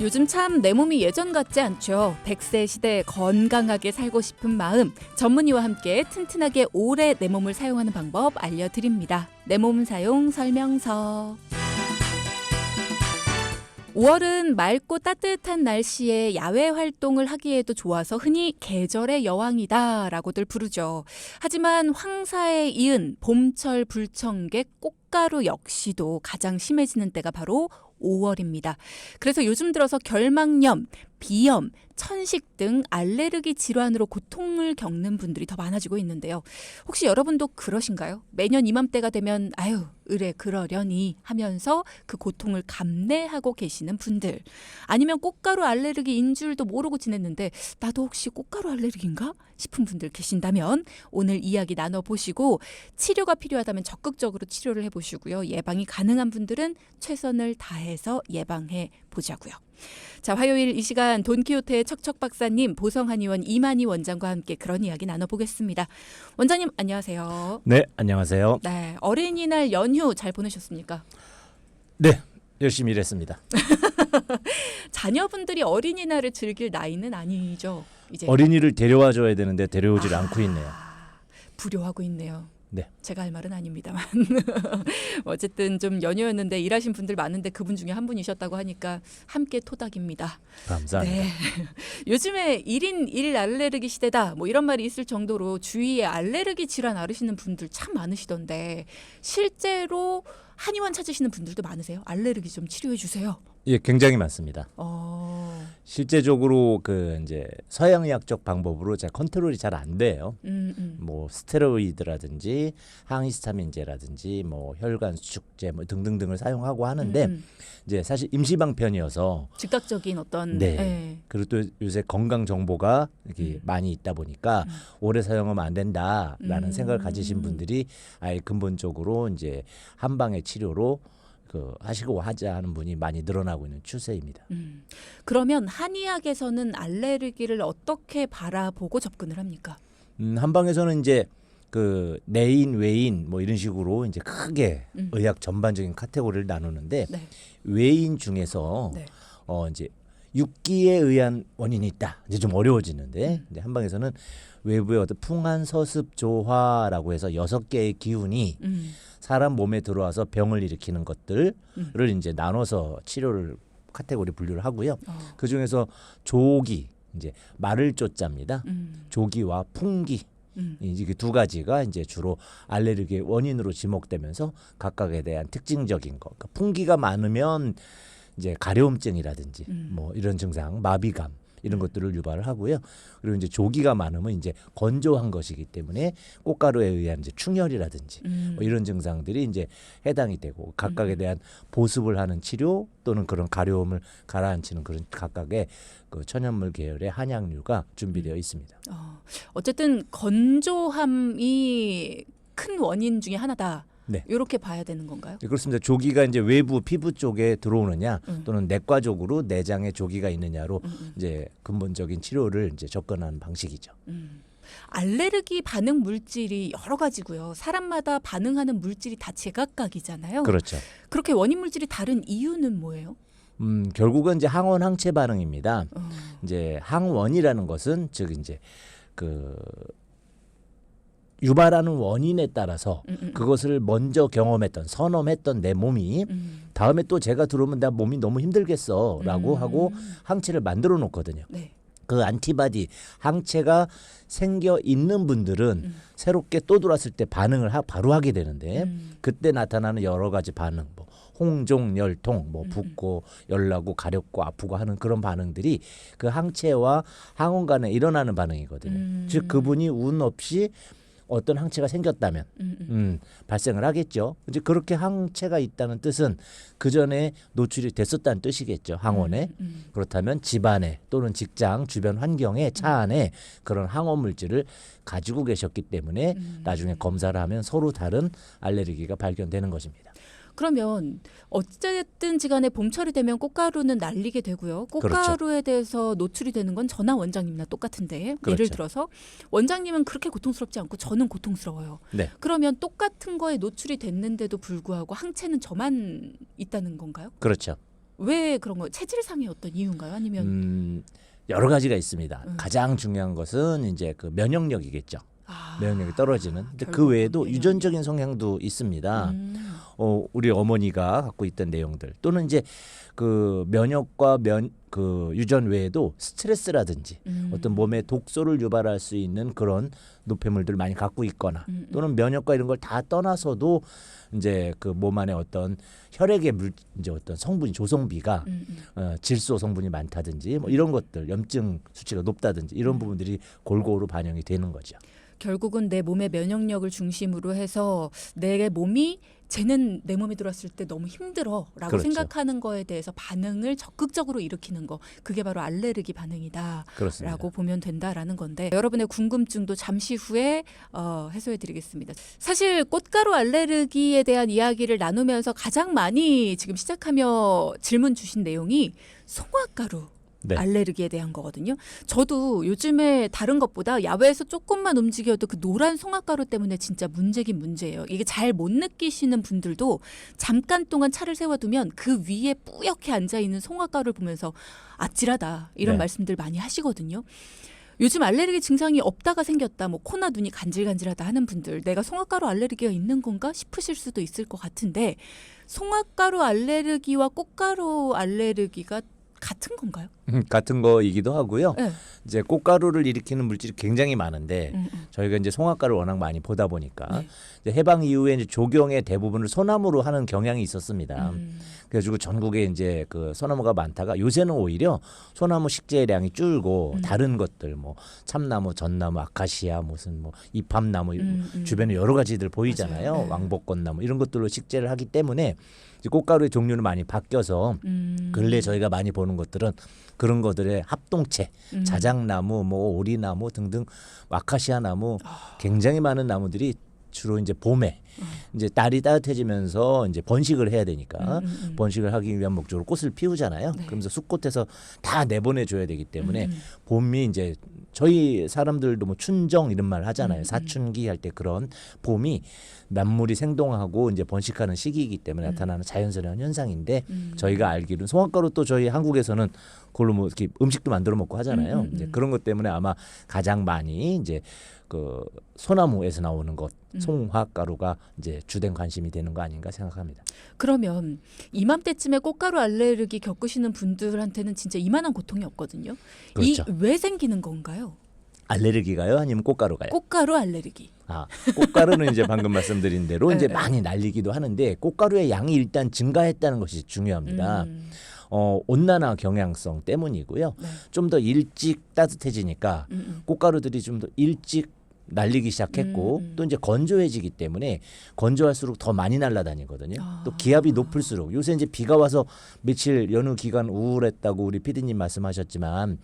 요즘 참 내 몸이 예전 같지 않죠. 100세 시대에 건강하게 살고 싶은 마음, 전문의와 함께 튼튼하게 오래 내 몸을 사용하는 방법 알려드립니다. 내 몸 사용 설명서. 5월은 맑고 따뜻한 날씨에 야외 활동을 하기에도 좋아서 흔히 계절의 여왕이다라고들 부르죠. 하지만 황사에 이은 봄철 불청객 꽃가루 역시도 가장 심해지는 때가 바로 5월입니다. 그래서 요즘 들어서 결막염, 비염, 천식 등 알레르기 질환으로 고통을 겪는 분들이 더 많아지고 있는데요. 혹시 여러분도 그러신가요? 매년 이맘때가 되면 아유, 으레 그러려니 하면서 그 고통을 감내하고 계시는 분들. 아니면 꽃가루 알레르기인 줄도 모르고 지냈는데 나도 혹시 꽃가루 알레르기인가 싶은 분들 계신다면 오늘 이야기 나눠보시고 치료가 필요하다면 적극적으로 치료를 해보시고요. 예방이 가능한 분들은 최선을 다해서 예방해 보자고요. 자, 화요일 이 시간 돈키호테의 척척 박사님, 보성한 의원, 이만희 원장과 함께 그런 이야기 나눠보겠습니다. 원장님 안녕하세요. 네, 안녕하세요. 네, 어린이날 연휴 잘 보내셨습니까? 네, 열심히 일했습니다. 자녀분들이 어린이날을 즐길 나이는 아니죠? 이제 어린이를 데려와 줘야 되는데 데려오질 않고 있네요. 불효하고 있네요. 네. 제가 할 말은 아닙니다만 어쨌든 좀 연휴였는데 일하신 분들 많은데 그분 중에 한 분이셨다고 하니까 함께 토닥입니다. 감사합니다. 네. 요즘에 1인 1 알레르기 시대다 뭐 이런 말이 있을 정도로 주위에 알레르기 질환 앓으시는 분들 참 많으시던데 실제로 한의원 찾으시는 분들도 많으세요? 알레르기 좀 치료해 주세요. 예, 굉장히 많습니다. 실제적으로 그 이제 서양의학적 방법으로 잘 컨트롤이 잘 안 돼요. 뭐 스테로이드라든지 항히스타민제라든지 뭐 혈관 수축제 뭐 등등등을 사용하고 하는데 이제 사실 임시방편이어서 즉각적인 어떤 네. 그리고 또 요새 건강 정보가 이렇게 많이 있다 보니까 오래 사용하면 안 된다라는 생각을 가지신 분들이 아예 근본적으로 이제 한방의 치료로 하시고 하자 하는 분이 많이 늘어나고 있는 추세입니다. 그러면 한의학에서는 알레르기를 어떻게 바라보고 접근을 합니까? 한방에서는 이제 그 내인, 외인 뭐 이런 식으로 이제 크게 의학 전반적인 카테고리를 나누는데 네. 외인 중에서 네. 이제 육기에 의한 원인이 있다. 이제 좀 어려워지는데 이제 한방에서는 외부의 어떤 풍한 서습 조화라고 해서 6개의 기운이 사람 몸에 들어와서 병을 일으키는 것들을 이제 나눠서 치료를 카테고리 분류를 하고요. 그 중에서 조기 이제 말을 조자입니다. 조기와 풍기 이게 두 가지가 이제 주로 알레르기의 원인으로 지목되면서 각각에 대한 특징적인 거. 그러니까 풍기가 많으면 이제 가려움증이라든지 뭐 이런 증상, 마비감 이런 것들을 유발을 하고요. 그리고 이제 조기가 많으면 이제 건조한 것이기 때문에 꽃가루에 의한 이제 충혈이라든지 뭐 이런 증상들이 이제 해당이 되고 각각에 대한 보습을 하는 치료 또는 그런 가려움을 가라앉히는 그런 각각의 그 천연물 계열의 한약류가 준비되어 있습니다. 어쨌든 건조함이 큰 원인 중에 하나다. 네. 이렇게 봐야 되는 건가요? 네, 그렇습니다. 조기가 이제 외부 피부 쪽에 들어오느냐 또는 내과적으로 내장에 조기가 있느냐로 이제 근본적인 치료를 이제 접근하는 방식이죠. 알레르기 반응 물질이 여러 가지고요. 사람마다 반응하는 물질이 다 제각각이잖아요. 그렇죠. 그렇게 원인 물질이 다른 이유는 뭐예요? 결국은 이제 항원 항체 반응입니다. 이제 항원이라는 것은 즉 이제 그 유발하는 원인에 따라서 그것을 먼저 경험했던 선험했던 내 몸이 다음에 또 제가 들어오면 나 몸이 너무 힘들겠어라고 하고 항체를 만들어 놓거든요. 네. 그 안티바디 항체가 생겨 있는 분들은 새롭게 또 들어왔을 때 반응을 바로 하게 되는데 그때 나타나는 여러 가지 반응, 뭐 홍종, 열통, 뭐 붓고 열나고 가렵고 아프고 하는 그런 반응들이 그 항체와 항원 간에 일어나는 반응이거든요. 즉 그분이 운 없이 어떤 항체가 생겼다면 발생을 하겠죠. 이제 그렇게 항체가 있다는 뜻은 그 전에 노출이 됐었다는 뜻이겠죠. 항원에. 그렇다면 집안에 또는 직장 주변 환경에 차 안에 그런 항원 물질을 가지고 계셨기 때문에 나중에 검사를 하면 서로 다른 알레르기가 발견되는 것입니다. 그러면 어쨌든지 간에 봄철이 되면 꽃가루는 날리게 되고요. 꽃가루에 대해서 노출이 되는 건 저나 원장님이나 똑같은데 그렇죠. 예를 들어서 원장님은 그렇게 고통스럽지 않고 저는 고통스러워요. 네. 그러면 똑같은 거에 노출이 됐는데도 불구하고 항체는 저만 있다는 건가요? 그렇죠. 왜 그런 거? 체질상의 어떤 이유인가요? 아니면 여러 가지가 있습니다. 가장 중요한 것은 이제 그 면역력이겠죠. 면역력이 떨어지는. 근데 그 외에도 면역력. 유전적인 성향도 있습니다. 우리 어머니가 갖고 있던 내용들 또는 이제 그 면역과 그 유전 외에도 스트레스라든지 어떤 몸에 독소를 유발할 수 있는 그런 노폐물들을 많이 갖고 있거나 또는 면역과 이런 걸 다 떠나서도 이제 그 몸 안에 어떤 혈액의 이제 어떤 성분이 조성비가 질소 성분이 많다든지 뭐 이런 것들 염증 수치가 높다든지 이런 부분들이 골고루 반영이 되는 거죠. 결국은 내 몸의 면역력을 중심으로 해서 내 몸이 쟤는 내 몸에 들어왔을 때 너무 힘들어라고 그렇죠. 생각하는 거에 대해서 반응을 적극적으로 일으키는 거 그게 바로 알레르기 반응이다라고 그렇습니다. 보면 된다라는 건데 여러분의 궁금증도 잠시 후에 해소해드리겠습니다. 사실 꽃가루 알레르기에 대한 이야기를 나누면서 가장 많이 지금 시작하며 질문 주신 내용이 송화가루 네. 알레르기에 대한 거거든요. 저도 요즘에 다른 것보다 야외에서 조금만 움직여도 그 노란 송화가루 때문에 진짜 문제긴 문제예요. 이게 잘 못 느끼시는 분들도 잠깐 동안 차를 세워두면 그 위에 뿌옇게 앉아있는 송화가루를 보면서 아찔하다 이런 네. 말씀들 많이 하시거든요. 요즘 알레르기 증상이 없다가 생겼다, 뭐 코나 눈이 간질간질하다 하는 분들, 내가 송화가루 알레르기가 있는 건가 싶으실 수도 있을 것 같은데 송화가루 알레르기와 꽃가루 알레르기가 같은 건가요? 같은 거이기도 하고요. 네. 이제 꽃가루를 일으키는 물질이 굉장히 많은데 저희가 이제 송화가루를 워낙 많이 보다 보니까 네. 이제 해방 이후에 이제 조경의 대부분을 소나무로 하는 경향이 있었습니다. 그래가지고 전국에 이제 그 소나무가 많다가 요새는 오히려 소나무 식재량이 줄고 다른 것들 뭐 참나무, 전나무, 아카시아 무슨 뭐 이팝나무 주변에 여러 가지들 보이잖아요. 맞아요. 네. 왕복꽃나무 이런 것들로 식재를 하기 때문에 이제 꽃가루의 종류는 많이 바뀌어서 근래 저희가 많이 보는 것들은 그런 것들의 합동체, 자작나무, 뭐 오리나무 등등 아카시아 나무 굉장히 많은 나무들이 주로 이제 봄에 이제 날이 따뜻해지면서 이제 번식을 해야 되니까 번식을 하기 위한 목적으로 꽃을 피우잖아요. 네. 그러면서 숲꽃에서 다 내보내줘야 되기 때문에 봄이 이제 저희 사람들도 뭐 춘정 이런 말 하잖아요. 사춘기 할 때 그런 봄이 만물이 생동하고 이제 번식하는 시기이기 때문에 나타나는 자연스러운 현상인데 저희가 알기로는 송화가루 또 저희 한국에서는 그걸로 뭐 이렇게 음식도 만들어 먹고 하잖아요. 이제 그런 것 때문에 아마 가장 많이 이제 그 소나무에서 나오는 것 송화가루가 이제 주된 관심이 되는 거 아닌가 생각합니다. 그러면 이맘때쯤에 꽃가루 알레르기 겪으시는 분들한테는 진짜 이만한 고통이 없거든요. 그렇죠. 이 왜 생기는 건가요? 알레르기가요? 아니면 꽃가루가요? 꽃가루 알레르기. 꽃가루는 이제 방금 말씀드린 대로 이제 네. 많이 날리기도 하는데 꽃가루의 양이 일단 증가했다는 것이 중요합니다. 온난화 경향성 때문이고요. 네. 좀 더 일찍 따뜻해지니까 꽃가루들이 좀 더 일찍 날리기 시작했고 또 이제 건조해지기 때문에 건조할수록 더 많이 날아다니거든요. 또 기압이 높을수록 요새 이제 비가 와서 며칠 연휴 기간 우울했다고 우리 PD님 말씀하셨지만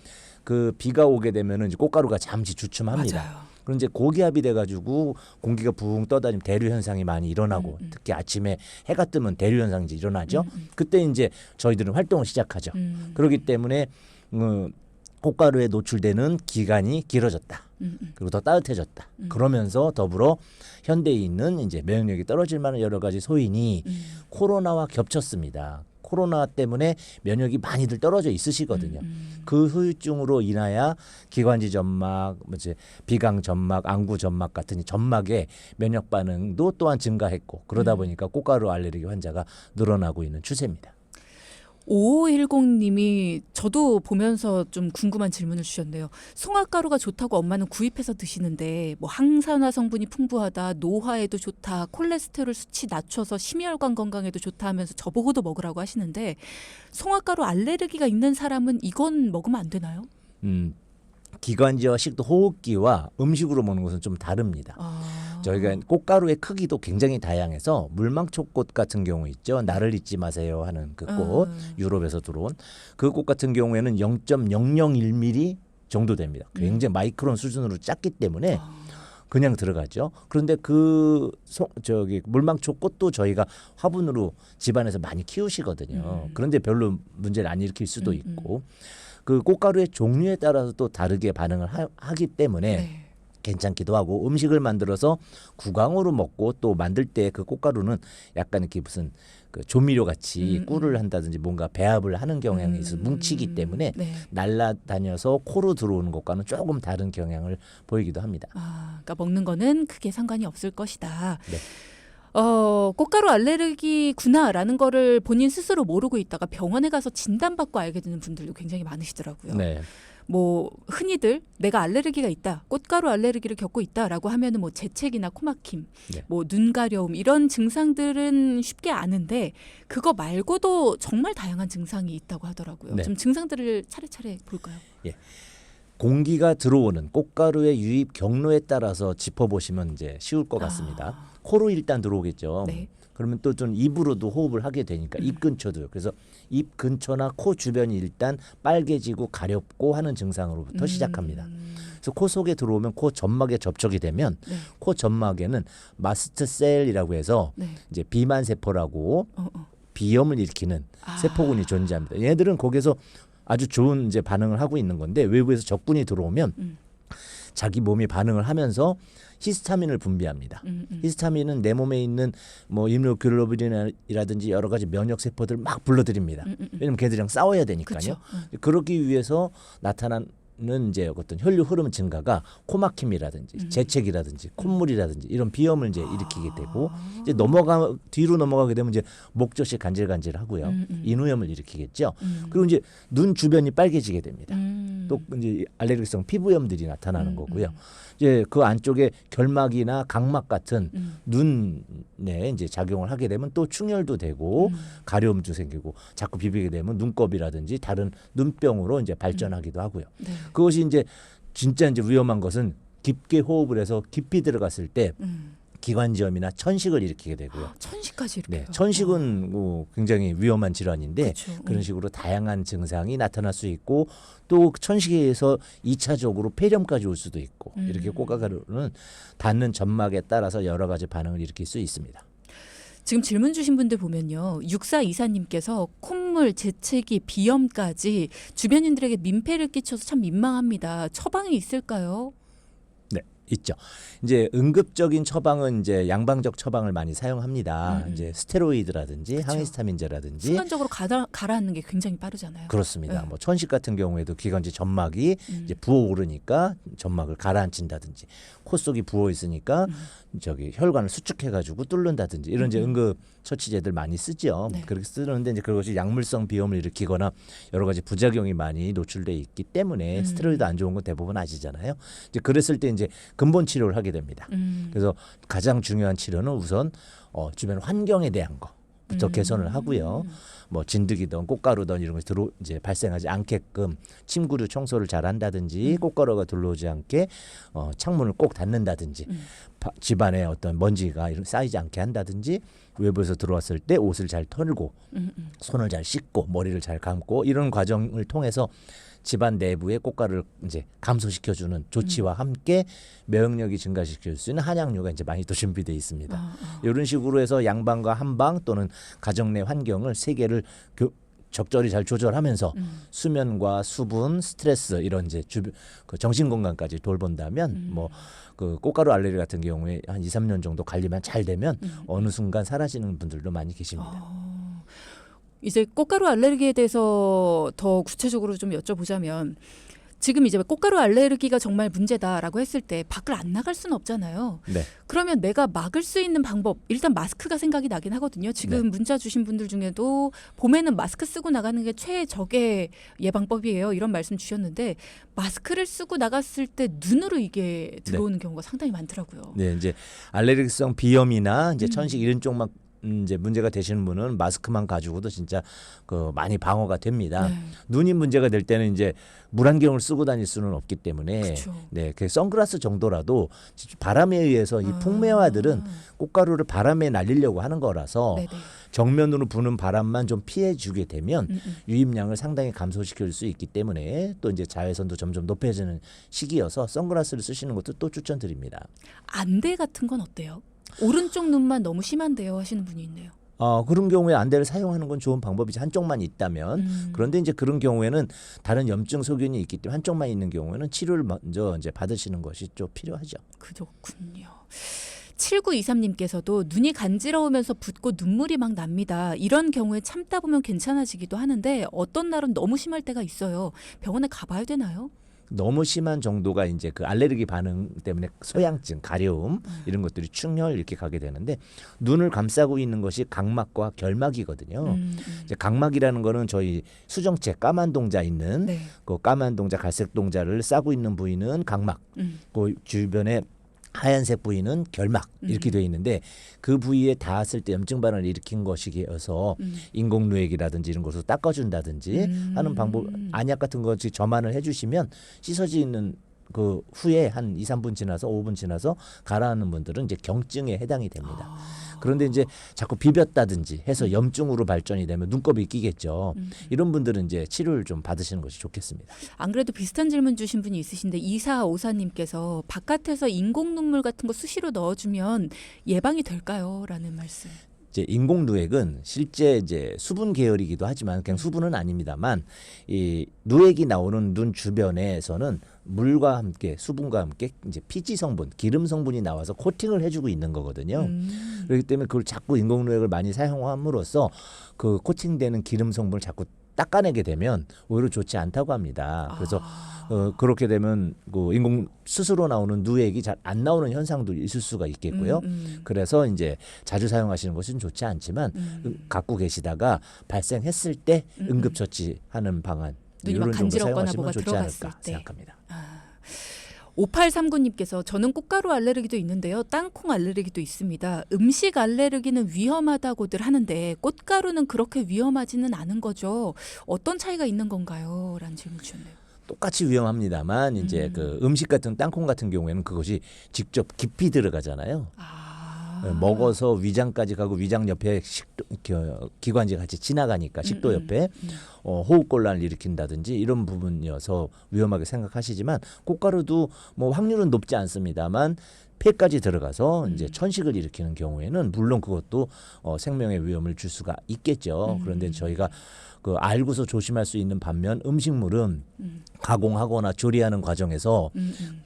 그 비가 오게 되면은 이제 꽃가루가 잠시 주춤합니다. 맞아요. 그럼 이제 고기압이 돼가지고 공기가 붕 떠다니면 대류 현상이 많이 일어나고 특히 아침에 해가 뜨면 대류 현상이 이제 일어나죠. 그때 이제 저희들은 활동을 시작하죠. 그렇기 때문에 꽃가루에 노출되는 기간이 길어졌다. 그리고 더 따뜻해졌다. 그러면서 더불어 현대에 있는 이제 면역력이 떨어질 만한 여러 가지 소인이 코로나와 겹쳤습니다. 코로나 때문에 면역이 많이들 떨어져 있으시거든요. 그 후유증으로 인하여 기관지 점막, 비강 점막, 안구 점막 같은 이 점막의 면역 반응도 또한 증가했고 그러다 보니까 꽃가루 알레르기 환자가 늘어나고 있는 추세입니다. 5510님이 저도 보면서 좀 궁금한 질문을 주셨네요. 송화가루가 좋다고 엄마는 구입해서 드시는데 뭐 항산화 성분이 풍부하다, 노화에도 좋다, 콜레스테롤 수치 낮춰서 심혈관 건강에도 좋다 하면서 저보고도 먹으라고 하시는데 송화가루 알레르기가 있는 사람은 이건 먹으면 안 되나요? 기관지와 식도 호흡기와 음식으로 먹는 것은 좀 다릅니다. 저희가 꽃가루의 크기도 굉장히 다양해서 물망초꽃 같은 경우 있죠. 나를 잊지 마세요 하는 그 꽃, 유럽에서 들어온 그 꽃 같은 경우에는 0.001mm 정도 됩니다. 굉장히 마이크론 수준으로 작기 때문에 그냥 들어가죠. 그런데 물망초꽃도 저희가 화분으로 집안에서 많이 키우시거든요. 그런데 별로 문제를 안 일으킬 수도 있고 그 꽃가루의 종류에 따라서 또 다르게 반응을 하기 때문에 네. 괜찮기도 하고 음식을 만들어서 구강으로 먹고 또 만들 때 그 꽃가루는 약간 이렇게 무슨 그 조미료 같이 꿀을 한다든지 뭔가 배합을 하는 경향이 있어 뭉치기 때문에 네. 날아다녀서 코로 들어오는 것과는 조금 다른 경향을 보이기도 합니다. 그러니까 먹는 거는 크게 상관이 없을 것이다. 네. 꽃가루 알레르기구나라는 거를 본인 스스로 모르고 있다가 병원에 가서 진단받고 알게 되는 분들도 굉장히 많으시더라고요. 네. 뭐 흔히들 내가 알레르기가 있다, 꽃가루 알레르기를 겪고 있다라고 하면은 뭐 재채기나 코막힘, 네. 뭐 눈 가려움 이런 증상들은 쉽게 아는데 그거 말고도 정말 다양한 증상이 있다고 하더라고요. 네. 좀 증상들을 차례차례 볼까요? 공기가 들어오는 꽃가루의 유입 경로에 따라서 짚어보시면 이제 쉬울 것 같습니다. 코로 일단 들어오겠죠. 네. 그러면 또 좀 입으로도 호흡을 하게 되니까 입 근처도요. 그래서 입 근처나 코 주변이 일단 빨개지고 가렵고 하는 증상으로부터 시작합니다. 그래서 코 속에 들어오면 코 점막에 접촉이 되면 네. 코 점막에는 마스트셀이라고 해서 네. 이제 비만 세포라고 어. 비염을 일으키는 세포군이 존재합니다. 얘들은 거기서 아주 좋은 이제 반응을 하고 있는 건데 외부에서 적군이 들어오면 자기 몸이 반응을 하면서 히스타민을 분비합니다. 히스타민은 내 몸에 있는 뭐 이뮤노글로불린이라든지 여러 가지 면역 세포들 막 불러들입니다. 왜냐면 걔들이랑 싸워야 되니까요. 그쵸. 그러기 위해서 나타나는 이제 어떤 혈류 흐름 증가가 코막힘이라든지 재채기라든지 콧물이라든지 이런 비염을 이제 일으키게 되고 이제 뒤로 넘어가게 되면 이제 목젖이 간질간질하고요. 인후염을 일으키겠죠. 그리고 이제 눈 주변이 빨개지게 됩니다. 또 이제 알레르기성 피부염들이 나타나는 거고요. 이제 그 안쪽에 결막이나 각막 같은 눈에 이제 작용을 하게 되면 또 충혈도 되고 가려움도 생기고 자꾸 비비게 되면 눈곱이라든지 다른 눈병으로 이제 발전하기도 하고요. 네. 그것이 이제 진짜 이제 위험한 것은 깊게 호흡을 해서 깊이 들어갔을 때 기관지염이나 천식을 일으키게 되고요. 천식까지 이렇게. 네, 천식은 뭐 굉장히 위험한 질환인데 그쵸. 그런 식으로 다양한 증상이 나타날 수 있고 또 천식에서 2차적으로 폐렴까지 올 수도 있고 이렇게 꽃가루는 닿는 점막에 따라서 여러 가지 반응을 일으킬 수 있습니다. 지금 질문 주신 분들 보면요. 6424님께서 콧물, 재채기, 비염까지 주변인들에게 민폐를 끼쳐서 참 민망합니다. 처방이 있을까요? 네, 있죠. 이제 응급적인 처방은 이제 양방적 처방을 많이 사용합니다. 이제 스테로이드라든지 그쵸. 항히스타민제라든지 순간적으로 가라앉는 게 굉장히 빠르잖아요. 그렇습니다. 네. 뭐 천식 같은 경우에도 기관지 점막이 이제 부어오르니까 점막을 가라앉힌다든지 코 속이 부어 있으니까 저기 혈관을 수축해가지고 뚫는다든지 이런 이제 응급 처치제들 많이 쓰죠. 네. 그렇게 쓰는데 이제 그것이 약물성 비염을 일으키거나 여러 가지 부작용이 많이 노출돼 있기 때문에 스테로이드 안 좋은 건 대부분 아시잖아요. 이제 그랬을 때 이제 근본 치료를 하게 됩니다. 그래서 가장 중요한 치료는 우선 주변 환경에 대한 거부터 개선을 하고요. 뭐 진드기든 꽃가루든 이런 것이 이제 발생하지 않게끔 침구류 청소를 잘 한다든지 꽃가루가 들어오지 않게 창문을 꼭 닫는다든지 집안에 어떤 먼지가 쌓이지 않게 한다든지 외부에서 들어왔을 때 옷을 잘 털고 손을 잘 씻고 머리를 잘 감고 이런 과정을 통해서 집안 내부의 꽃가루를 이제 감소시켜주는 조치와 함께 면역력이 증가시킬 수 있는 한약류가 이제 많이 또 준비되어 있습니다. 이런 식으로 해서 양방과 한방 또는 가정 내 환경을 세 개를 적절히 잘 조절하면서 수면과 수분, 스트레스 이런 이제 그 정신 건강까지 돌본다면 뭐 그 꽃가루 알레르기 같은 경우에 한 2, 3년 정도 관리만 잘 되면 어느 순간 사라지는 분들도 많이 계십니다. 이제 꽃가루 알레르기에 대해서 더 구체적으로 좀 여쭤보자면 지금 이제 꽃가루 알레르기가 정말 문제다라고 했을 때 밖을 안 나갈 수는 없잖아요. 네. 그러면 내가 막을 수 있는 방법 일단 마스크가 생각이 나긴 하거든요. 지금 네. 문자 주신 분들 중에도 봄에는 마스크 쓰고 나가는 게 최적의 예방법이에요. 이런 말씀 주셨는데 마스크를 쓰고 나갔을 때 눈으로 이게 들어오는 경우가 상당히 많더라고요. 네, 이제 알레르기성 비염이나 이제 천식 이런 쪽만 이제 문제가 되시는 분은 마스크만 가지고도 진짜 그 많이 방어가 됩니다. 네. 눈이 문제가 될 때는 이제 물안경을 쓰고 다닐 수는 없기 때문에 그쵸. 네, 그 선글라스 정도라도 바람에 의해서 이 풍매화들은 꽃가루를 바람에 날리려고 하는 거라서 네네. 정면으로 부는 바람만 좀 피해 주게 되면 유입량을 상당히 감소시킬 수 있기 때문에 또 이제 자외선도 점점 높아지는 시기여서 선글라스를 쓰시는 것도 또 추천드립니다. 안대 같은 건 어때요? 오른쪽 눈만 너무 심한데요 하시는 분이 있네요. 그런 경우에 안대를 사용하는 건 좋은 방법이지 한쪽만 있다면. 그런데 이제 그런 경우에는 다른 염증 소견이 있기 때문에 한쪽만 있는 경우에는 치료를 먼저 이제 받으시는 것이 좀 필요하죠. 그렇군요. 7923님께서도 눈이 간지러우면서 붓고 눈물이 막 납니다. 이런 경우에 참다 보면 괜찮아지기도 하는데 어떤 날은 너무 심할 때가 있어요. 병원에 가봐야 되나요? 너무 심한 정도가 이제 그 알레르기 반응 때문에 소양증, 가려움 이런 것들이 충혈 이렇게 가게 되는데 눈을 감싸고 있는 것이 각막과 결막이거든요. 이제 각막이라는 거는 저희 수정체 까만 동자 있는 네. 그 까만 동자, 갈색 동자를 싸고 있는 부위는 각막, 그 주변에 하얀색 부위는 결막 이렇게 되어 있는데 그 부위에 닿았을 때 염증 반응을 일으킨 것이어서 인공누액이라든지 이런 것으로 닦아준다든지 하는 방법, 안약 같은 것이 점안을 해주시면 씻어지는 그 후에 한 2, 3분 지나서 5분 지나서 가라앉는 분들은 이제 경증에 해당이 됩니다. 그런데 이제 자꾸 비볐다든지 해서 염증으로 발전이 되면 눈곱이 끼겠죠. 이런 분들은 이제 치료를 좀 받으시는 것이 좋겠습니다. 안 그래도 비슷한 질문 주신 분이 있으신데 2454님께서 바깥에서 인공 눈물 같은 거 수시로 넣어주면 예방이 될까요? 라는 말씀. 이제 인공누액은 실제 이제 수분 계열이기도 하지만 그냥 수분은 아닙니다만 이 누액이 나오는 눈 주변에서는 물과 함께 수분과 함께 이제 피지 성분, 기름 성분이 나와서 코팅을 해주고 있는 거거든요. 그렇기 때문에 그걸 자꾸 인공누액을 많이 사용함으로써 그 코팅되는 기름 성분을 자꾸 닦아내게 되면 오히려 좋지 않다고 합니다. 그래서 그렇게 되면 그 인공 스스로 나오는 누액이 잘 안 나오는 현상도 있을 수가 있겠고요. 그래서 이제 자주 사용하시는 것은 좋지 않지만 갖고 계시다가 발생했을 때 응급처치하는 방안 눈이 막 이런 정도 간지럽거나 사용하시면 뭐가 좋지 들어갔을 않을까 때. 생각합니다. 5839님께서 저는 꽃가루 알레르기도 있는데요. 땅콩 알레르기도 있습니다. 음식 알레르기는 위험하다고들 하는데 꽃가루는 그렇게 위험하지는 않은 거죠. 어떤 차이가 있는 건가요? 라는 질문 주셨네요. 똑같이 위험합니다만 이제 그 음식 같은 땅콩 같은 경우에는 그것이 직접 깊이 들어가잖아요. 먹어서 위장까지 가고 위장 옆에 기관지 같이 지나가니까 식도 옆에 호흡곤란을 일으킨다든지 이런 부분이어서 위험하게 생각하시지만 꽃가루도 뭐 확률은 높지 않습니다만 폐까지 들어가서 이제 천식을 일으키는 경우에는 물론 그것도 생명의 위험을 줄 수가 있겠죠. 그런데 저희가 그 알고서 조심할 수 있는 반면 음식물은 가공하거나 조리하는 과정에서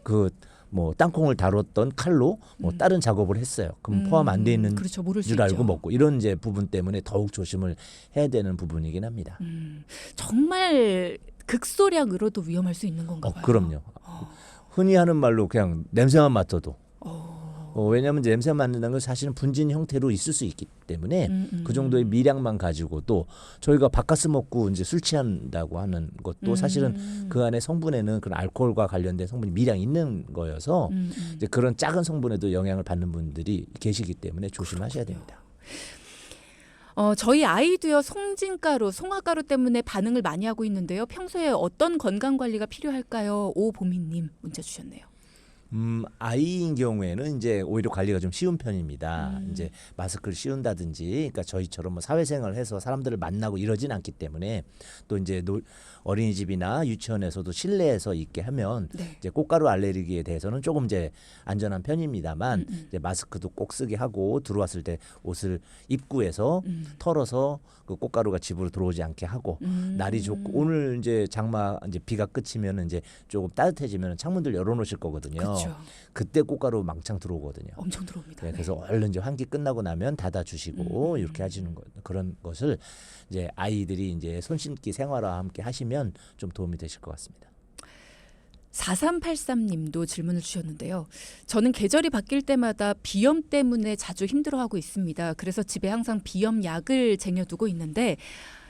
그 뭐 땅콩을 다뤘던 칼로 뭐 다른 작업을 했어요. 그럼 포함 안 돼 있는 그렇죠. 모를 수 줄 알고 있죠. 먹고 이런 이제 부분 때문에 더욱 조심을 해야 되는 부분이긴 합니다. 정말 극소량으로도 위험할 수 있는 건가 봐요. 그럼요. 흔히 하는 말로 그냥 냄새만 맡아도 왜냐하면 이제 냄새 맡는다는 건 사실은 분진 형태로 있을 수 있기 때문에 그 정도의 미량만 가지고도 저희가 바카스 먹고 이제 술 취한다고 하는 것도 사실은 그 안에 성분에는 그런 알코올과 관련된 성분이 미량 있는 거여서 이제 그런 작은 성분에도 영향을 받는 분들이 계시기 때문에 조심하셔야 됩니다. 저희 아이도요 송진가루, 송화가루 때문에 반응을 많이 하고 있는데요. 평소에 어떤 건강 관리가 필요할까요? 오보미님 문자 주셨네요. 아이인 경우에는 이제 오히려 관리가 좀 쉬운 편입니다. 이제 마스크를 씌운다든지, 그러니까 저희처럼 뭐 사회생활을 해서 사람들을 만나고 이러진 않기 때문에 또 이제 어린이집이나 유치원에서도 실내에서 있게 하면 네. 이제 꽃가루 알레르기에 대해서는 조금 이제 안전한 편입니다만 이제 마스크도 꼭 쓰게 하고 들어왔을 때 옷을 입구에서 털어서 그 꽃가루가 집으로 들어오지 않게 하고 날이 좋고 오늘 이제 장마 이제 비가 그치면 이제 조금 따뜻해지면 창문들 열어놓으실 거거든요. 그렇죠. 그때 꽃가루 망창 들어오거든요. 엄청 들어옵니다. 네, 그래서 얼른 이제 환기 끝나고 나면 닫아주시고 이렇게 하시는 그런 것을 이제 아이들이 이제 손 씻기 생활화와 함께 하시면 좀 도움이 되실 것 같습니다. 4383님도 질문을 주셨는데요. 저는 계절이 바뀔 때마다 비염 때문에 자주 힘들어하고 있습니다. 그래서 집에 항상 비염 약을 쟁여두고 있는데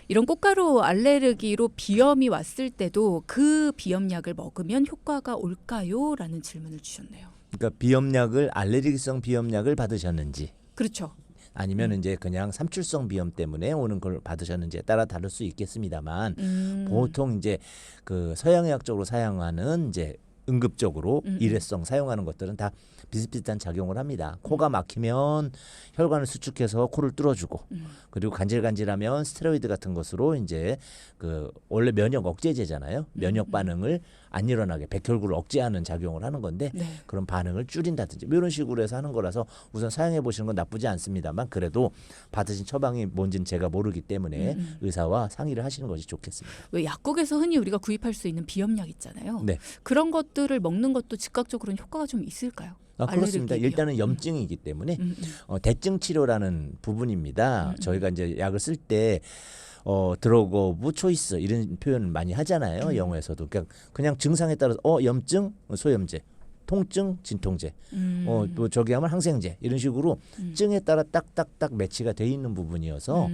이런 꽃가루 알레르기로 비염이 왔을 때도 그 비염 약을 먹으면 효과가 올까요? 라는 질문을 주셨네요. 그러니까 비염약을 알레르기성 비염약을 받으셨는지 그렇죠. 아니면 이제 그냥 삼출성 비염 때문에 오는 걸 받으셨는지에 따라 다를 수 있겠습니다만 보통 이제 그 서양의학적으로 사용하는 이제 응급적으로 일회성 사용하는 것들은 다 비슷비슷한 작용을 합니다. 코가 막히면 혈관을 수축해서 코를 뚫어주고 그리고 간질간질하면 스테로이드 같은 것으로 이제 그 원래 면역 억제제잖아요. 면역 반응을 안 일어나게 백혈구를 억제하는 작용을 하는 건데 네. 그런 반응을 줄인다든지 뭐 이런 식으로 해서 하는 거라서 우선 사용해 보시는 건 나쁘지 않습니다만 그래도 받으신 처방이 뭔지는 제가 모르기 때문에 의사와 상의를 하시는 것이 좋겠습니다. 왜 약국에서 흔히 우리가 구입할 수 있는 비염약 있잖아요. 네. 그런 것들을 먹는 것도 즉각적으로는 효과가 좀 있을까요? 그렇습니다. 알레르기 일단은 비염. 염증이기 때문에 대증 치료라는 부분입니다. 저희가 이제 약을 쓸 때 드러그 오브 초이스 이런 표현을 많이 하잖아요. 영어에서도 그냥 증상에 따라서 염증 소염제, 통증 진통제, 또 저기 하면 항생제 이런 식으로 증에 따라 딱딱딱 매치가 돼 있는 부분이어서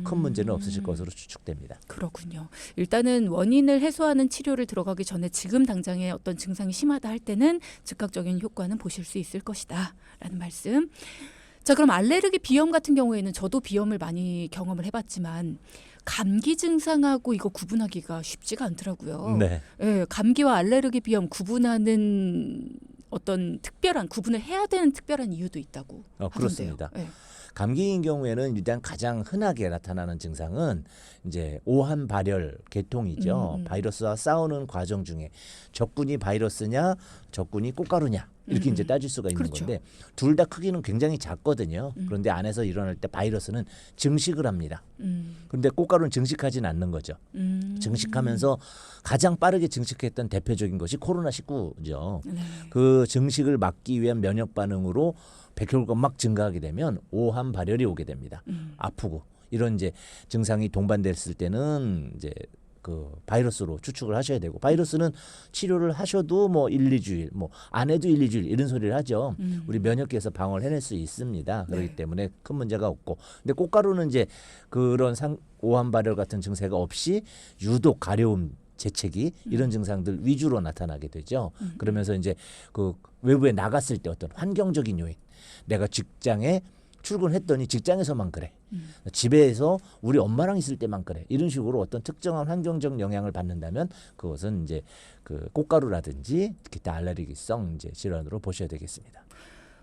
큰 문제는 없으실 것으로 추측됩니다. 그렇군요. 일단은 원인을 해소하는 치료를 들어가기 전에 지금 당장에 어떤 증상이 심하다 할 때는 즉각적인 효과는 보실 수 있을 것이다 라는 말씀. 자, 그럼 알레르기 비염 같은 경우에는 저도 비염을 많이 경험을 해봤지만 감기 증상하고 이거 구분하기가 쉽지가 않더라고요. 네. 예, 감기와 알레르기 비염 구분하는 어떤 특별한 구분을 해야 되는 특별한 이유도 있다고 하던데요. 그렇습니다. 예. 감기인 경우에는 일단 가장 흔하게 나타나는 증상은 이제 오한 발열 계통이죠. 바이러스와 싸우는 과정 중에 적군이 바이러스냐 적군이 꽃가루냐 이렇게 이제 따질 수가 있는 그렇죠. 건데 둘 다 크기는 굉장히 작거든요. 그런데 안에서 일어날 때 바이러스는 증식을 합니다. 그런데 꽃가루는 증식하지는 않는 거죠. 증식하면서 가장 빠르게 증식했던 대표적인 것이 코로나19죠. 네. 그 증식을 막기 위한 면역 반응으로 백혈구가 막 증가하게 되면 오한 발열이 오게 됩니다. 아프고 이런 이제 증상이 동반됐을 때는 이제 그 바이러스로 추측을 하셔야 되고 바이러스는 치료를 하셔도 뭐 1, 2주일 뭐 안 해도 1, 2주일 이런 소리를 하죠. 우리 면역계에서 방어를 해낼 수 있습니다. 그렇기 네. 때문에 큰 문제가 없고 근데 꽃가루는 이제 그런 오한 발열 같은 증세가 없이 유독 가려움 재채기 이런 증상들 위주로 나타나게 되죠. 그러면서 이제 그 외부에 나갔을 때 어떤 환경적인 요인 내가 직장에 출근했더니 직장에서만 그래. 집에서 우리 엄마랑 있을 때만 그래. 이런 식으로 어떤 특정한 환경적 영향을 받는다면 그것은 이제 그 꽃가루라든지 기타 알레르기성 이제 질환으로 보셔야 되겠습니다.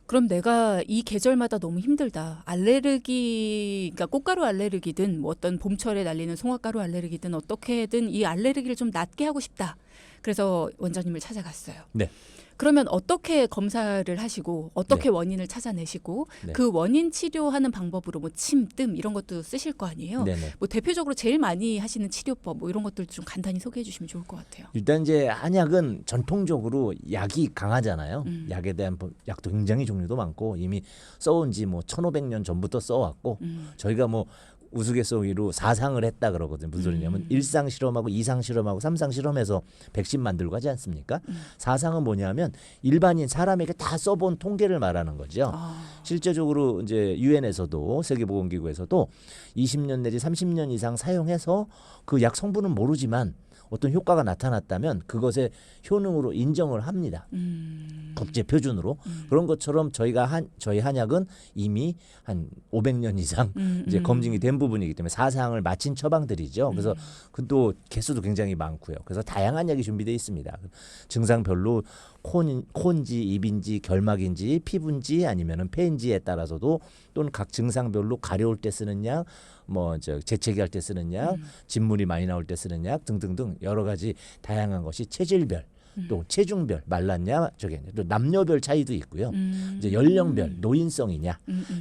그럼 내가 이 계절마다 너무 힘들다. 알레르기, 그러니까 꽃가루 알레르기든 뭐 어떤 봄철에 날리는 송화가루 알레르기든 어떻게든 이 알레르기를 좀 낫게 하고 싶다. 그래서 원장님을 찾아갔어요. 네. 그러면 어떻게 검사를 하시고 어떻게 네. 원인을 찾아내시고 네. 그 원인 치료하는 방법으로 뭐 침, 뜸 이런 것도 쓰실 거 아니에요? 네네. 뭐 대표적으로 제일 많이 하시는 치료법 뭐 이런 것들 좀 간단히 소개해 주시면 좋을 것 같아요. 일단 이제 한약은 전통적으로 약이 강하잖아요. 약에 대한 약도 굉장히 종류도 많고 이미 써온 지 뭐 1500년 전부터 써왔고 저희가 뭐 우스갯소리로 사상을 했다 그러거든요. 무슨 소리냐면 1상 실험하고 2상 실험하고 3상 실험해서 백신 만들고 하지 않습니까? 사상은 뭐냐면 일반인 사람에게 다 써본 통계를 말하는 거죠. 실제적으로 이제 유엔에서도 세계보건기구에서도 20년 내지 30년 이상 사용해서 그 약 성분은 모르지만 어떤 효과가 나타났다면 그것의 효능으로 인정을 합니다. 국제 표준으로 그런 것처럼 저희 한약은 이미 한 500년 이상 이제 검증이 된 부분이기 때문에 사상을 마친 처방들이죠. 그래서 또 개수도 굉장히 많고요. 그래서 다양한 약이 준비되어 있습니다. 증상별로 콘지, 입인지, 결막인지, 피부인지 아니면은 폐인지에 따라서도 또는 각 증상별로 가려울 때 쓰는 약, 뭐 재채기 할 때 쓰는 약, 진물이 많이 나올 때 쓰는 약 등등등 여러 가지 다양한 것이 체질별 또 체중별 말랐냐 또 남녀별 차이도 있고요. 이제 연령별 노인성이냐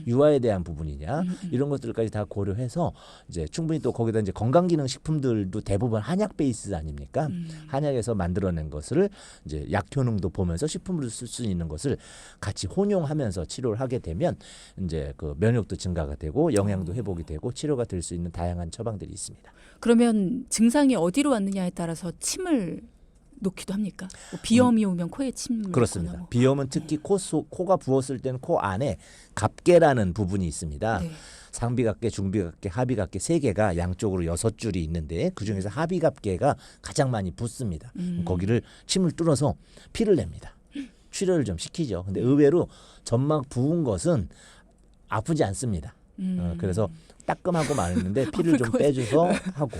유아에 대한 부분이냐 이런 것들까지 다 고려해서 이제 충분히 또 거기다 이제 건강기능식품들도 대부분 한약 베이스 아닙니까? 한약에서 만들어낸 것을 이제 약 효능도 보면서 식품으로 쓸 수 있는 것을 같이 혼용하면서 치료를 하게 되면 이제 그 면역도 증가가 되고 영양도 회복이 되고 치료가 될 수 있는 다양한 처방들이 있습니다. 그러면 증상이 어디로 왔느냐에 따라서 침을 놓기도 합니까? 뭐 비염이 오면 코에 침을 그렇습니다. 놓거나 뭐. 비염은 특히 코가 부었을 때는 코 안에 갑계라는 부분이 있습니다. 네. 상비갑계, 중비갑계, 하비갑계 세 개가 양쪽으로 6줄이 있는데 그중에서 하비갑계가 가장 많이 붓습니다. 거기를 침을 뚫어서 피를 냅니다. 출혈을 좀 시키죠. 근데 의외로 점막 부은 것은 아프지 않습니다. 그래서 따끔하고 많은데 피를 좀 빼줘서 하고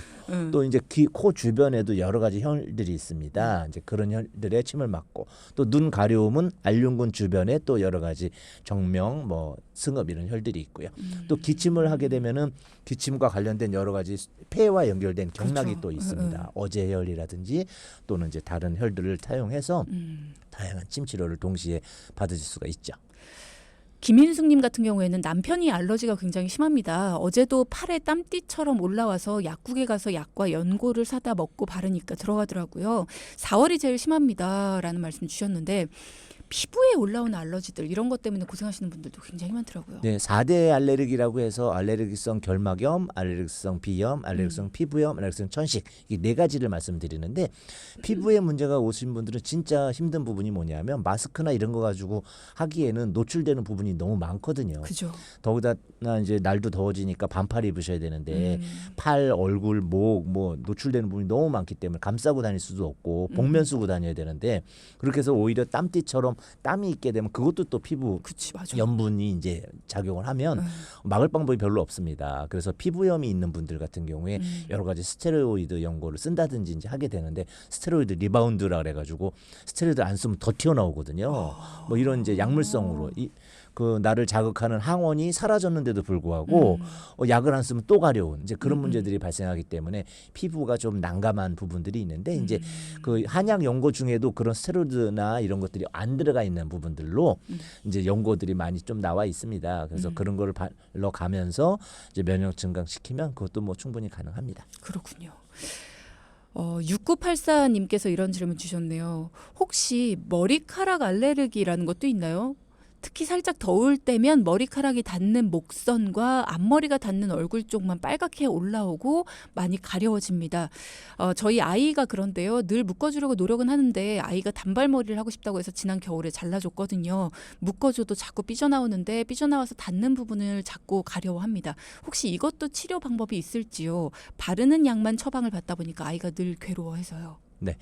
또 이제 귀, 코 주변에도 여러 가지 혈들이 있습니다. 이제 그런 혈들에 침을 맞고 또 눈 가려움은 알륜근 주변에 또 여러 가지 정명, 뭐 승업 이런 혈들이 있고요. 또 기침을 하게 되면은 기침과 관련된 여러 가지 폐와 연결된 경락이 그렇죠. 또 있습니다. 어제혈이라든지 또는 이제 다른 혈들을 사용해서 다양한 침 치료를 동시에 받으실 수가 있죠. 김인숙님 같은 경우에는 남편이 알러지가 굉장히 심합니다. 어제도 팔에 땀띠처럼 올라와서 약국에 가서 약과 연고를 사다 먹고 바르니까 들어가더라고요. 4월이 제일 심합니다라는 말씀 주셨는데 피부에 올라오는 알러지들 이런 것 때문에 고생하시는 분들도 굉장히 많더라고요. 네, 4대 알레르기라고 해서 알레르기성 결막염, 알레르기성 비염, 알레르기성 피부염, 알레르기성 천식 이 네 가지를 말씀드리는데 피부에 문제가 오신 분들은 진짜 힘든 부분이 뭐냐면 마스크나 이런 거 가지고 하기에는 노출되는 부분이 너무 많거든요. 그죠. 더군다나 이제 날도 더워지니까 반팔 입으셔야 되는데 팔, 얼굴, 목 뭐 노출되는 부분이 너무 많기 때문에 감싸고 다닐 수도 없고 복면 쓰고 다녀야 되는데 그렇게 해서 오히려 땀띠처럼 땀이 있게 되면 그것도 또 피부 그치, 맞아. 염분이 이제 작용을 하면 막을 방법이 별로 없습니다. 그래서 피부염이 있는 분들 같은 경우에 여러 가지 스테로이드 연고를 쓴다든지 이제 하게 되는데 스테로이드 리바운드라 그래가지고 스테로이드 안 쓰면 더 튀어나오거든요. 뭐 이런 이제 약물성으로 그 나를 자극하는 항원이 사라졌는데도 불구하고 약을 안 쓰면 또 가려운 이제 그런 문제들이 발생하기 때문에 피부가 좀 난감한 부분들이 있는데 이제 그 한약 연고 중에도 그런 스테로이드나 이런 것들이 안 들어가 있는 부분들로 이제 연고들이 많이 좀 나와 있습니다. 그래서 그런 거를 발로 가면서 이제 면역 증강시키면 그것도 뭐 충분히 가능합니다. 그렇군요. 6984님께서 이런 질문 주셨네요. 혹시 머리카락 알레르기라는 것도 있나요? 특히 살짝 더울 때면 머리카락이 닿는 목선과 앞머리가 닿는 얼굴 쪽만 빨갛게 올라오고 많이 가려워집니다. 저희 아이가 그런데요. 늘 묶어주려고 노력은 하는데 아이가 단발머리를 하고 싶다고 해서 지난 겨울에 잘라줬거든요. 묶어줘도 자꾸 삐져나오는데 삐져나와서 닿는 부분을 자꾸 가려워합니다. 혹시 이것도 치료 방법이 있을지요? 바르는 약만 처방을 받다 보니까 아이가 늘 괴로워해서요. 네,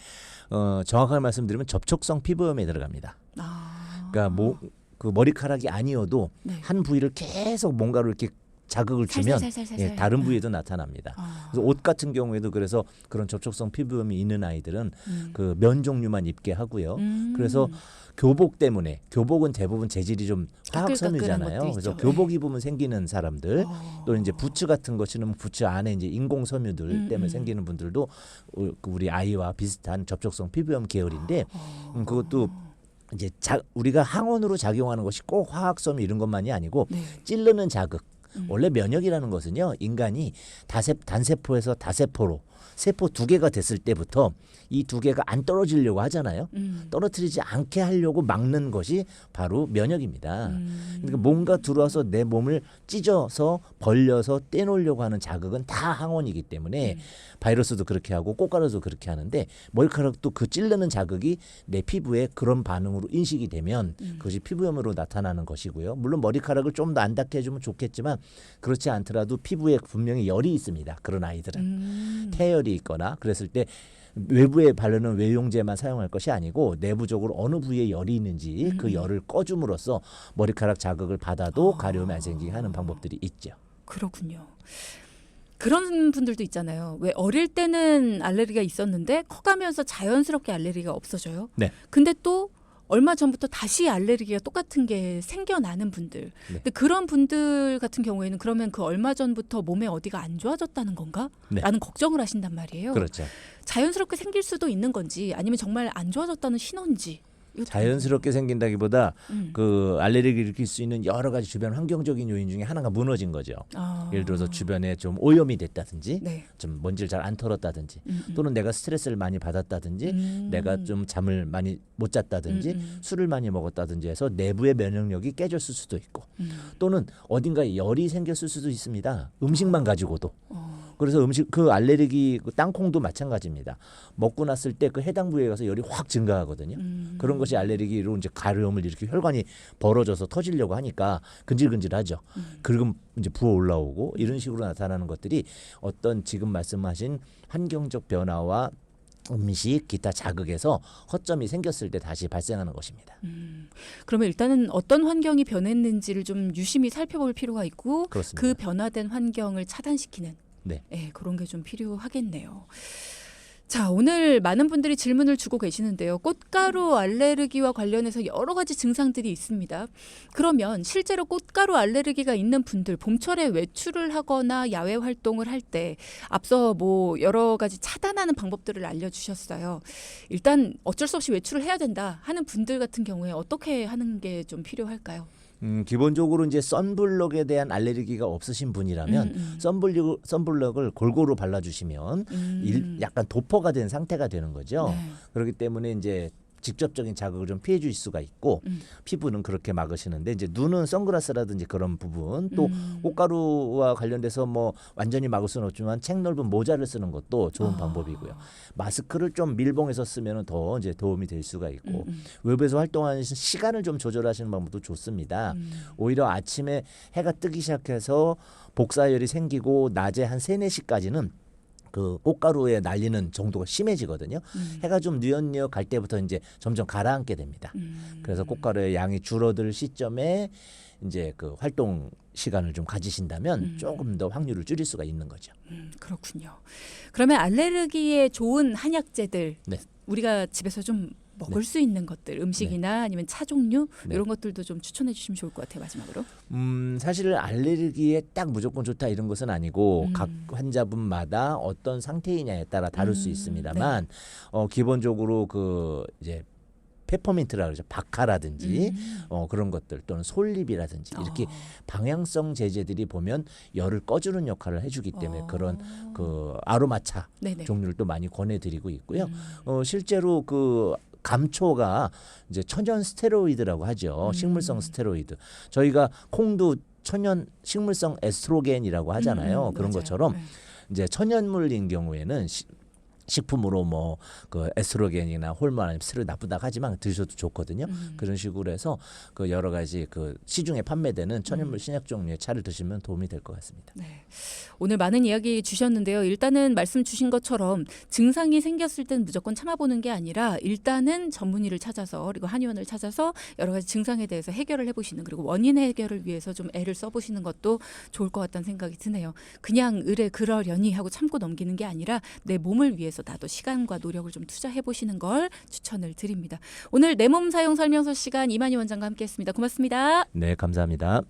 정확하게 말씀드리면 접촉성 피부염에 들어갑니다. 그러니까 그 머리카락이 아니어도 네. 한 부위를 계속 뭔가로 이렇게 자극을 주면 살살살살살. 다른 부위에도 나타납니다. 그래서 옷 같은 경우에도 그래서 그런 접촉성 피부염이 있는 아이들은 그 면 종류만 입게 하고요. 그래서 교복 때문에 교복은 대부분 재질이 좀 화학섬유잖아요. 것도 그래서 있죠. 교복 입으면 생기는 사람들 또 이제 부츠 같은 거 신으면 부츠 안에 이제 인공 섬유들 때문에 생기는 분들도 우리 아이와 비슷한 접촉성 피부염 계열인데 그것도 이제 우리가 항원으로 작용하는 것이 꼭 화학섬유 이런 것만이 아니고 네. 찌르는 자극. 원래 면역이라는 것은요. 인간이 단세포에서 다세포로 세포 2개가 됐을 때부터 이 2개가 안 떨어지려고 하잖아요. 떨어뜨리지 않게 하려고 막는 것이 바로 면역입니다. 그러니까 뭔가 들어와서 내 몸을 찢어서 벌려서 떼놓으려고 하는 자극은 다 항원이기 때문에 바이러스도 그렇게 하고 꽃가루도 그렇게 하는데 머리카락도 그 찌르는 자극이 내 피부에 그런 반응으로 인식이 되면 그것이 피부염으로 나타나는 것이고요. 물론 머리카락을 좀 더 안 닿게 해주면 좋겠지만 그렇지 않더라도 피부에 분명히 열이 있습니다. 그런 아이들은 태열이 있거나 그랬을 때 외부에 바르는 외용제만 사용할 것이 아니고 내부적으로 어느 부위에 열이 있는지 그 열을 꺼줌으로써 머리카락 자극을 받아도 가려움이 안 생기게 하는 방법들이 있죠. 그렇군요. 그런 분들도 있잖아요. 왜 어릴 때는 알레르기가 있었는데 커가면서 자연스럽게 알레르기가 없어져요. 네. 근데 또 얼마 전부터 다시 알레르기가 똑같은 게 생겨나는 분들. 네. 근데 그런 분들 같은 경우에는 그러면 그 얼마 전부터 몸에 어디가 안 좋아졌다는 건가? 네. 라는 걱정을 하신단 말이에요. 그렇죠. 자연스럽게 생길 수도 있는 건지 아니면 정말 안 좋아졌다는 신호인지. 이것도 자연스럽게 생긴다기보다 음. 그 알레르기를 일으킬 수 있는 여러 가지 주변 환경적인 요인 중에 하나가 무너진 거죠. 예를 들어서 주변에 좀 오염이 됐다든지 네. 좀 먼지를 잘 안 털었다든지 또는 내가 스트레스를 많이 받았다든지 내가 좀 잠을 많이 못 잤다든지 술을 많이 먹었다든지 해서 내부의 면역력이 깨졌을 수도 있고 또는 어딘가에 열이 생겼을 수도 있습니다. 음식만 가지고도. 그래서 그 알레르기 그 땅콩도 마찬가지입니다. 먹고 났을 때 그 해당 부위에 가서 열이 확 증가하거든요. 그런 것이 알레르기로 이제 가려움을 일으키고 혈관이 벌어져서 터지려고 하니까 근질근질하죠. 그리고 이제 부어 올라오고 이런 식으로 나타나는 것들이 어떤 지금 말씀하신 환경적 변화와 음식, 기타 자극에서 허점이 생겼을 때 다시 발생하는 것입니다. 그러면 일단은 어떤 환경이 변했는지를 좀 유심히 살펴볼 필요가 있고 그렇습니다. 그 변화된 환경을 차단시키는 네. 그런 게 좀 필요하겠네요. 자, 오늘 많은 분들이 질문을 주고 계시는데요. 꽃가루 알레르기와 관련해서 여러 가지 증상들이 있습니다. 그러면 실제로 꽃가루 알레르기가 있는 분들 봄철에 외출을 하거나 야외 활동을 할 때 앞서 뭐 여러 가지 차단하는 방법들을 알려주셨어요. 일단 어쩔 수 없이 외출을 해야 된다 하는 분들 같은 경우에 어떻게 하는 게 좀 필요할까요? 기본적으로 이제 선블럭에 대한 알레르기가 없으신 분이라면 선블럭을 골고루 발라주시면 약간 도포가 된 상태가 되는 거죠. 네. 그렇기 때문에 이제 직접적인 자극을 좀 피해 주실 수가 있고 피부는 그렇게 막으시는데 이제 눈은 선글라스라든지 그런 부분 또 꽃가루와 관련돼서 뭐 완전히 막을 수는 없지만 책 넓은 모자를 쓰는 것도 좋은 방법이고요. 마스크를 좀 밀봉해서 쓰면 더 이제 도움이 될 수가 있고 외부에서 활동하는 시간을 좀 조절하시는 방법도 좋습니다. 오히려 아침에 해가 뜨기 시작해서 복사열이 생기고 낮에 한 3-4시까지는 그 꽃가루에 날리는 정도가 심해지거든요. 해가 좀 뉘엿뉘엿 갈 때부터 이제 점점 가라앉게 됩니다. 그래서 꽃가루의 양이 줄어들 시점에 이제 그 활동 시간을 좀 가지신다면 조금 더 확률을 줄일 수가 있는 거죠. 그렇군요. 그러면 알레르기에 좋은 한약재들 네. 우리가 집에서 좀 먹을 수 있는 것들 음식이나 아니면 차 종류 네. 이런 것들도 좀 추천해 주시면 좋을 것 같아요. 마지막으로. 사실 알레르기에 딱 무조건 좋다 이런 것은 아니고 각 환자분마다 어떤 상태이냐에 따라 다를 수 있습니다만 기본적으로 그 이제 페퍼민트라 그러죠. 박하라든지 그런 것들 또는 솔잎이라든지 이렇게 방향성 제제들이 보면 열을 꺼주는 역할을 해주기 때문에 그런 그 아로마차 네네. 종류를 또 많이 권해드리고 있고요. 실제로 그 감초가 이제 천연 스테로이드라고 하죠. 식물성 스테로이드. 저희가 콩도 천연 식물성 에스트로겐이라고 하잖아요. 그런 맞아요. 것처럼 네. 이제 천연물인 경우에는 식품으로 뭐 그 에스트로겐이나 호르몬 아니면 스테로이드 나쁘다고 하지만 드셔도 좋거든요. 그런 식으로 해서 그 여러 가지 그 시중에 판매되는 천연물 신약 종류의 차를 드시면 도움이 될 것 같습니다. 네. 오늘 많은 이야기 주셨는데요. 일단은 말씀 주신 것처럼 증상이 생겼을 땐 무조건 참아보는 게 아니라 일단은 전문의를 찾아서 그리고 한의원을 찾아서 여러 가지 증상에 대해서 해결을 해보시는 그리고 원인 해결을 위해서 좀 애를 써보시는 것도 좋을 것 같다는 생각이 드네요. 그냥 의뢰 그러려니 하고 참고 넘기는 게 아니라 내 몸을 위해서 나도 시간과 노력을 좀 투자해보시는 걸 추천을 드립니다. 오늘 내 몸 사용 설명서 시간 이만희 원장과 함께했습니다. 고맙습니다. 네, 감사합니다.